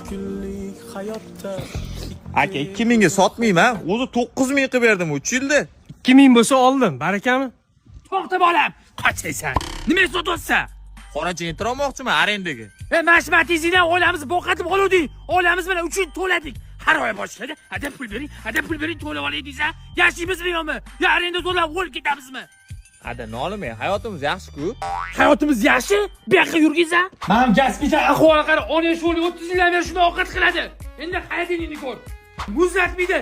kunlik hayotda Aka 2000 ga sotmayman. O'zi 9000 qilib berdim 3 yilda. 2000 bo'lsa oldim, barakami? To'xta bolam, qochaysan. Nimaga sotyapsan? Qora jentir olmoqchiman arendaga. Mashmatingizdan oilamizni boqatib oluvdik. Oilamiz bilan 3 yil to'ladik. Har oy boshqada, hadab pul bering, to'lab oling desa, yashaymizmi yo'qmi? Yo arenda to'lab o'lib ketamizmi? Ada nolimay, hayotimiz yaxshi-ku. Hayotimiz yaxshi? Bu yoqqa yurgizsa? Mana gaspita ahvol qara, ona sho'li 30 yildan beri shuni ovqat qiladi. Endi hayotingni ko'r. Muzlatmaydi,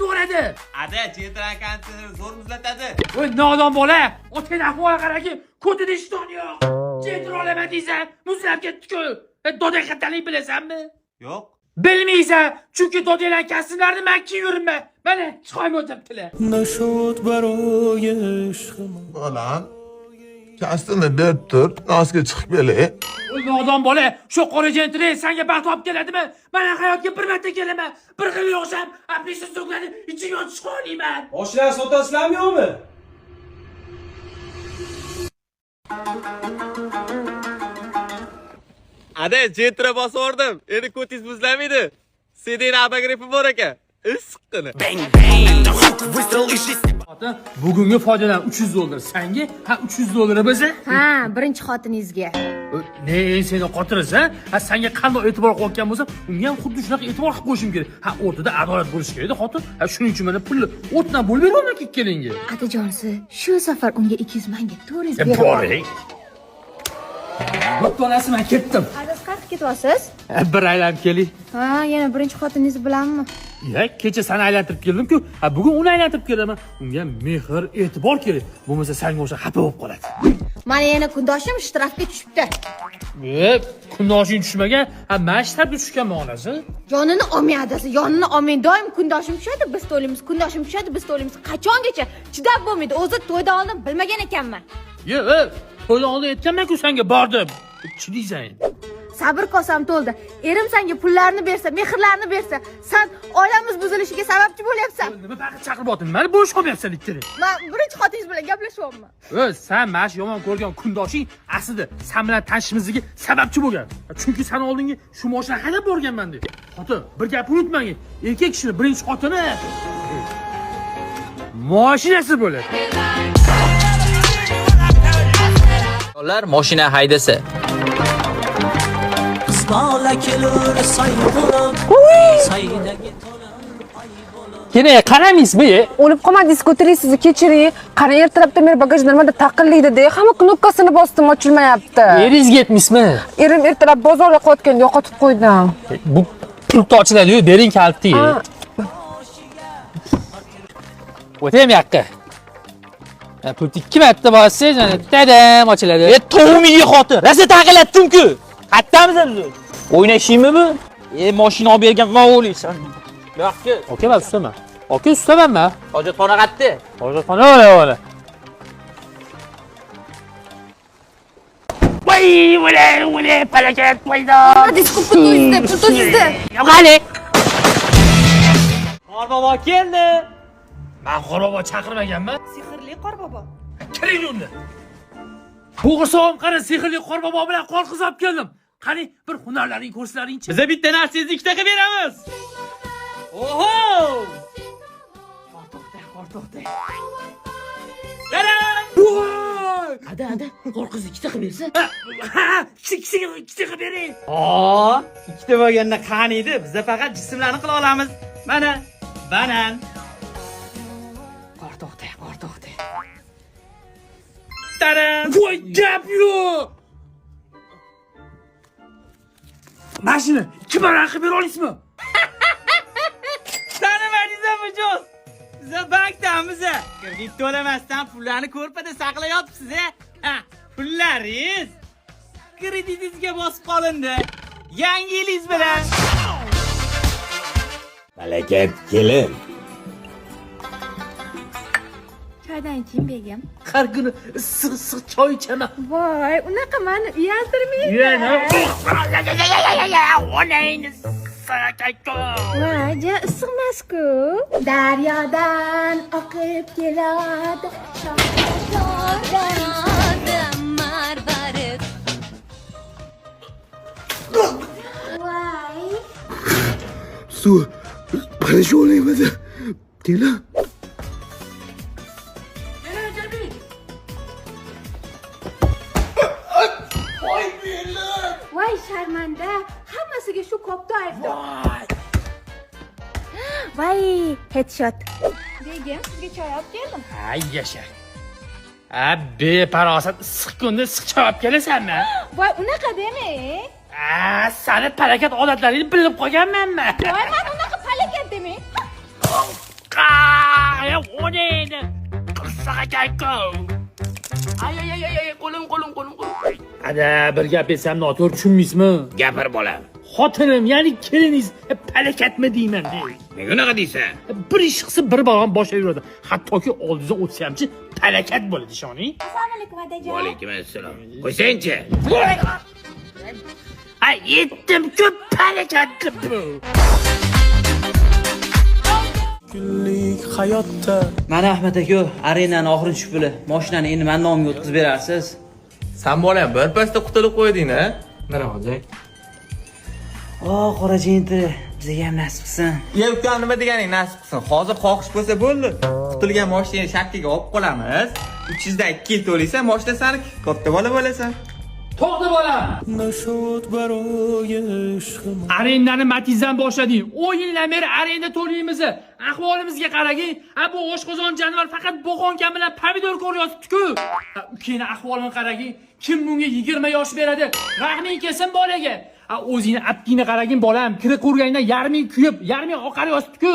to'g'radi. Ada jentirani kantini zo'r muzlatadi. Voy nodon bola, o'tgan ahvol qaraki, ko'tida ishton yo'q. Jentir olaman desa, muzlab ketdi-ku. Doda qatalik bilasanmi? Yo'q. Bilmaysan, chunki dodalar kasblarini men kiyuraman. Mana chiqaymi o'tibdilar. nashod baroy ishqim Bolam, kastini deb tur, nosga chiqib kelay. Voy nodon bola, shu qora jentri senga baxt olib keladimi? Men hayotga bir marta kelaman. Bir xil yo'qsam, apnisi so'klanib, ichiga chiqib olayman. Oshlar sotasizlarmi yo'qmi? Ada jentra bosib o'rdim. Endi ko'tingiz muzlamaydi. Sedena abagripi bor ekan. Issiqqina. Bugungi foydadan 300 dollar senga, ha 300 dollar bo'lsa? Ha, birinchi xotiningizga. Ne seni qotirasa, ha senga qanday e'tibor qo'ygan bo'lsa, unga ham xuddi shunaqa e'tibor qilib qo'yishim kerak. Ha, o'rtada adolat bo'lishi kerak-da, xotin. Ha, shuning uchun mana pulni o'tdan bo'lib beraman kelingga. Atajonsi, shu safar unga 200 mingga 400 Boring. Bo'ptonasi men ketdim. Siz qayerga ketyapsiz? Bir aylanib keling. Ha, yana birinchi xotiningiz bilanmi? Ya, kecha seni aylantirib keldim-ku, ha bugun uni aylantirib kelaman. Unga mehr, e'tibor kerak. Bo'lmasa senga o'sha xafa bo'lib qoladi. Mana yana kundoshim shtrafga tushibdi. Kundoshing tushmagan, ha men shtrafga tushganman onasi. Jonini olmayadasi, yonini olmay doim kundoshim tushadi, biz to'laymiz, kundoshim tushadi, biz to'laymiz. Qachongacha chidab bo'lmaydi. O'zi to'ydan oldin bilmagan ekanman. Yo'q, to'ydan oldin aytganman-ku senga bordim. Chidaysan. Sabr kosam to'ldi. Erim senga pullarni bersa, mehrlarni bersa, sen oilamiz buzilishiga sababchi bo'lyapsan. Nima faqat chaqirib o'tin? Meni bo'sh qolmayapsan ikkiri. Men birinchi xotiningiz bilan gaplashyapman. Sen mash yomon ko'rgan kundoshing aslida sen bilan tanishishimizga sababchi bo'lgan. Chunki sen oldingi shu mashina haydab borganman deb. Xotin, bir gap unutmang. Erkak kishini birinchi xotini mashinasi bo'ladi. Ular mashina haydasa. bola kelur sayqilib saydagi Kene qaraysizmi? O'lib qolmadingiz-ku, sizni kechiring. Qara ertalabda men bagajda nimada taqillaydi-da, hamma knopkasini bosdim, ochilmayapti. Eringizga aytmaysizmi? Erim ertalab bozorga qo'yotganda yo'qotib qo'ydim. Bu pultni ochiladi-yu, bering kaltni. O'taymi yoqqa. Pultni 2 marta bossangiz, mana tadam ochiladi. To'g'miga xotin, rosa taqilatdim-ku. Qaytamiz biz? O'ynashingmi bu? Mashina olib bergan nima o'ylaysan? Yo'qki. Aka, men ustaman. Aka, ustamanmi? Hojatxona qayerda? Hojatxona ola. Voy, falokat qo'ydi. Pulingizda. Yo'qali. Qorbobo keldi. Men qorbobo chaqirmaganman. Sehrli qorbobo. Kiring unda. Bo'g'irsoqim qara, sehrli qorbobo bilan qor qizab keldim. Qani, bir hunarlaring ko'rsalaring-chi. Biz bitta narsangizni ikkita qilib beramiz. Oho! To'xta. Taram! Ada, qor qiz ikkita qilib bersa? Ha, ikkita qilib bering. Ikkita bo'lganda qani edi? Biz faqat jismlarni qila olamiz. Mana, banan. Qor to'xta. Taram! Voy, gap yo'q. Mashina 2 barobar qilib bera olasizmi? Tanimadingizmi mijoz? Biza bankdamiz. Kredit to'lamasdan pullarni ko'rpada saqlayapsiz, ha? Pullaringiz kreditingizga bosib qolindi. Yangi yilingiz bilan. Malakat kelin. Choydan iching begim. Har kuni issiq choy ichaman. Voy, unaqa meni uyaltirmaydi. Onangni sakayko. Voy, issiqmas-ku. Daryodan oqib keladi. Shohzodadan marvarid. Voy, suv parishonlaymiz. Kela. Voy sharmanda, hammasiga shu kopda aybdor. Voy, headshot. Begim, sizga choy olib keldim. Ay yasha. Beparosat issiq kunda issiq choy olib kelasanmi? Voy, unaqa demang. Sani palakat odatlaringni bilib qolganmanmi? Voy, men unaqa palakat demang. O ne edi? Qirsaqa kayko. Ay, qo'lim. Ada, bir gap aytsam noto'g'ri tushunmaysizmi? Gapir bolam. Xotinim, ya'ni keliningiz palakatmi deyman. Nega unaqa deysan? Bir ish qilsa bir balon boshlab yuradi. Hattoki oldingizdan o'tsa hamchi palakat bo'ladi, ishoning. Assalomu alaykum adajon. Va alaykum assalom. Qo'ysangchi. Ay, yetdim-ku palakatli bu. Günlük hayatta Mana Ahmad aka, arenani oxirgi puli. Mashinani endi men nomimga o'tkazib berarsiz. Sen bolam bir pasda qutulib qo'yding-a? Mana hozir. Qora jenti, bizga ham nasib qilsin. Ukam nima deganing nasib qilsin. Hozir xohish bo'lsa bo'ldi. Qutilgan mashinani shakkiga olib qolamiz. 300 dan 2 yil to'laysan, mashina saniki. Katta bola bo'lasan. To'xta bolam. نشد برای عشقم Arendani Matizdan boshladik. 10 yildan beri arenda to'laymiz. Ahvolimizga qaragin. Bu oshqozon jonivar faqat bo'g'onkan bilan pomidor ko'ryapti-ku. Ukani ahvolini qaragin. Kim bunga 20 yosh beradi? Rahming kelsin bolaga. O'zingni aptingni qaragin bolam. Kira ko'rganingdan yarming kuyib, yarming oqaryapti-ku.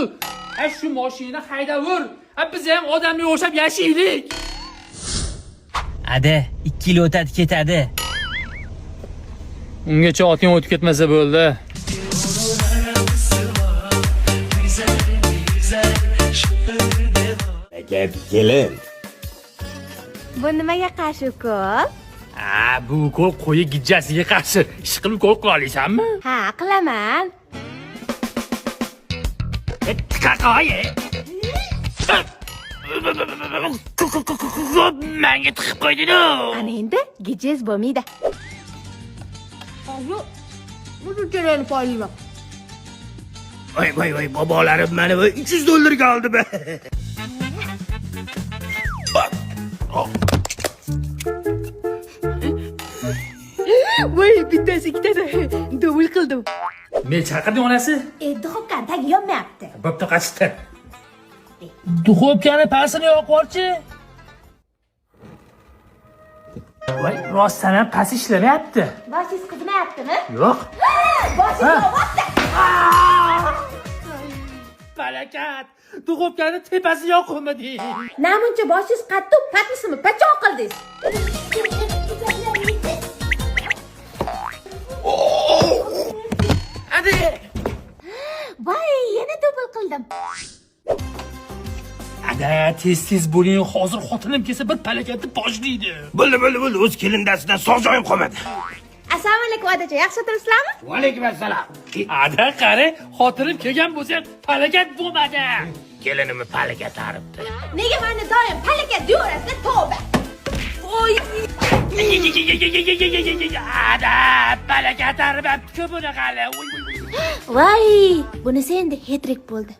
Shu mashinani haydavur. Biz ham odamga o'xshab yashaylik. Ada, 2 yil o'tadi ketadi. Ungacha oting o'tib ketmasa bo'ldi. Gap kelin. Bu nimaga qarshi ukol? Bu ukol qo'yi gijjasiga qarshi ish qilib ukol qila olasanmi? Ha, qilaman. Qaqoyi. Menga tiqib qo'yding-ku. Ana endi gijiz bo'lmaydi. Hozir bu jo'rani poylayman. Voy bobolarim meni $300 oldi be. Voy, bittasi ikkitasi dovul qildim. Men chaqirdim onasi. Duxovkani tagi yonmayapti. Bo'pti qachdi. Duxovkani pasini yoqib yuborchi. Voy, rostdan ham pas ishlamayapti. Boshingiz qizmayaptimi? Yo'q. Boshingiz yonyapti. Palakat. Duxovkani tepasi yoqmadi. Namuncha boshingiz qattiq patnisimi pachoq qildingiz. Hadi. Voy, yana dovul qildim. Ada, tez bo'ling, hozir xotinim kelsa bir palakatni boshlaydi. Bo'ldi, o'z kelindasidan sog' joyim qolmadi. Assalomu alaykum adajon, yaxshi turibsizlarmi? Va alaykum assalom. Ada, qari, xotinim kelgan bo'lsa ham palakat bo'lmadi. Kelinimni palakat aribdi. Nega meni doim palakat deyorasiz, tavba. Voy, Ada, palakat aribdi-ku buni qali. voy, bunisi endi hetrik bo'ldi.